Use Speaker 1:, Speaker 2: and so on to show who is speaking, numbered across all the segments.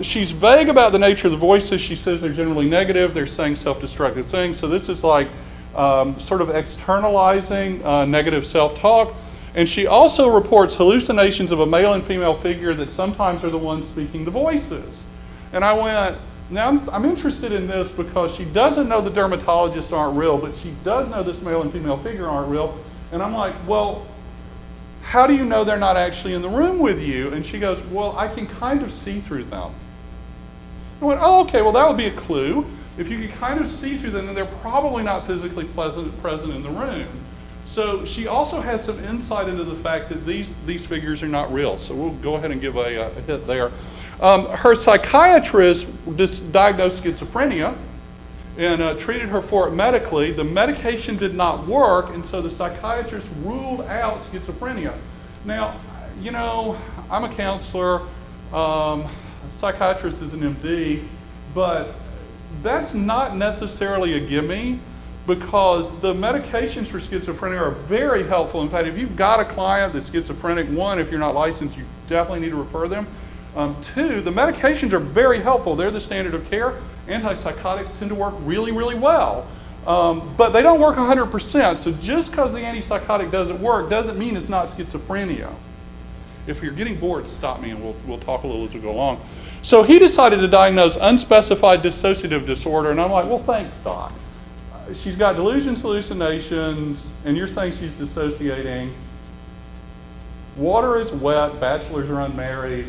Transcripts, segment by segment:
Speaker 1: She's vague about the nature of the voices. She says they're generally negative. They're saying self-destructive things. So this is like sort of externalizing negative self-talk. And she also reports hallucinations of a male and female figure that sometimes are the ones speaking the voices. And I went, now I'm interested in this because she doesn't know the dermatologists aren't real, but she does know this male and female figure aren't real. And I'm like, well, how do you know they're not actually in the room with you? And she goes, well, I can kind of see through them. I went, oh, okay, well, that would be a clue. If you can kind of see through them, then they're probably not physically present in the room. So she also has some insight into the fact that these figures are not real. So we'll go ahead and give a hit there. Her psychiatrist diagnosed schizophrenia and treated her for it medically. The medication did not work, and so the psychiatrist ruled out schizophrenia. Now, you know, I'm a counselor, psychiatrist is an MD, but that's not necessarily a gimme, because the medications for schizophrenia are very helpful. In fact, if you've got a client that's schizophrenic, one, if you're not licensed, you definitely need to refer them. Two, the medications are very helpful. They're the standard of care. Antipsychotics tend to work really, really well. But they don't work 100%. So just because the antipsychotic doesn't work doesn't mean it's not schizophrenia. If you're getting bored, stop me and we'll talk a little as we go along. So he decided to diagnose unspecified dissociative disorder, and I'm like, well, thanks, Doc. She's got delusions, hallucinations, and you're saying she's dissociating. Water is wet, bachelors are unmarried.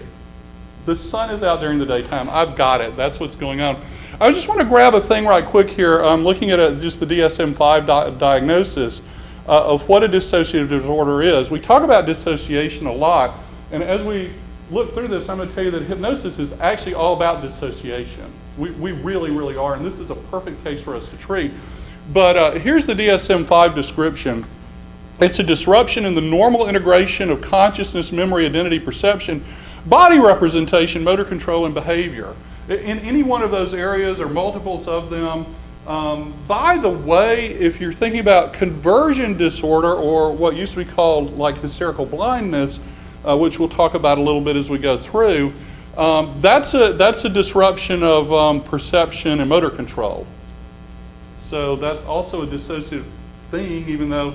Speaker 1: The sun is out during the daytime. I've got it. That's what's going on. I just want to grab a thing right quick here. I'm looking at just the DSM-5 diagnosis of what a dissociative disorder is. We talk about dissociation a lot, and as we look through this, I'm going to tell you that hypnosis is actually all about dissociation. We really, really are, and this is a perfect case for us to treat. But here's the DSM-5 description. It's a disruption in the normal integration of consciousness, memory, identity, perception, body representation, motor control, and behavior. In any one of those areas or multiples of them. By the way, if you're thinking about conversion disorder, or what used to be called like hysterical blindness, which we'll talk about a little bit as we go through, that's a disruption of perception and motor control. So that's also a dissociative thing, even though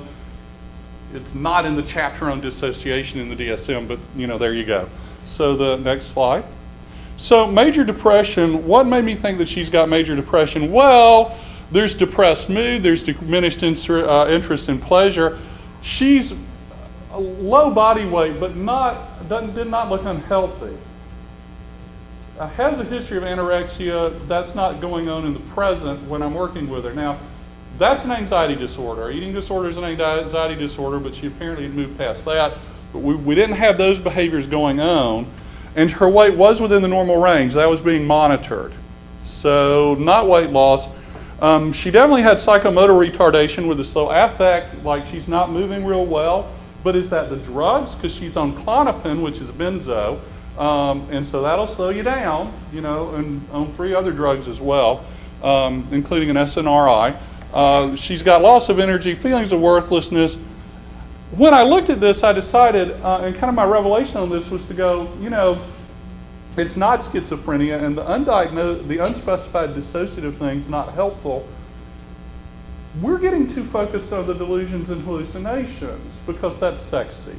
Speaker 1: it's not in the chapter on dissociation in the DSM, but you know, there you go. So the next slide. So major depression, what made me think that she's got major depression? Well, there's depressed mood, there's diminished interest in pleasure. She's a low body weight, but did not look unhealthy. Has a history of anorexia. That's not going on in the present when I'm working with her. Now, that's an anxiety disorder. Eating disorder is an anxiety disorder, but she apparently had moved past that. But we didn't have those behaviors going on. And her weight was within the normal range. That was being monitored. So not weight loss. She definitely had psychomotor retardation with a slow affect, like she's not moving real well. But is that the drugs? Because she's on Klonopin, which is a benzo. And so that'll slow you down, you know, and on 3 other drugs as well, including an SNRI. She's got loss of energy, feelings of worthlessness. When I looked at this, I decided, and kind of my revelation on this was to go, you know, it's not schizophrenia, and the undiagnosed, the unspecified dissociative thing's not helpful. We're getting too focused on the delusions and hallucinations because that's sexy.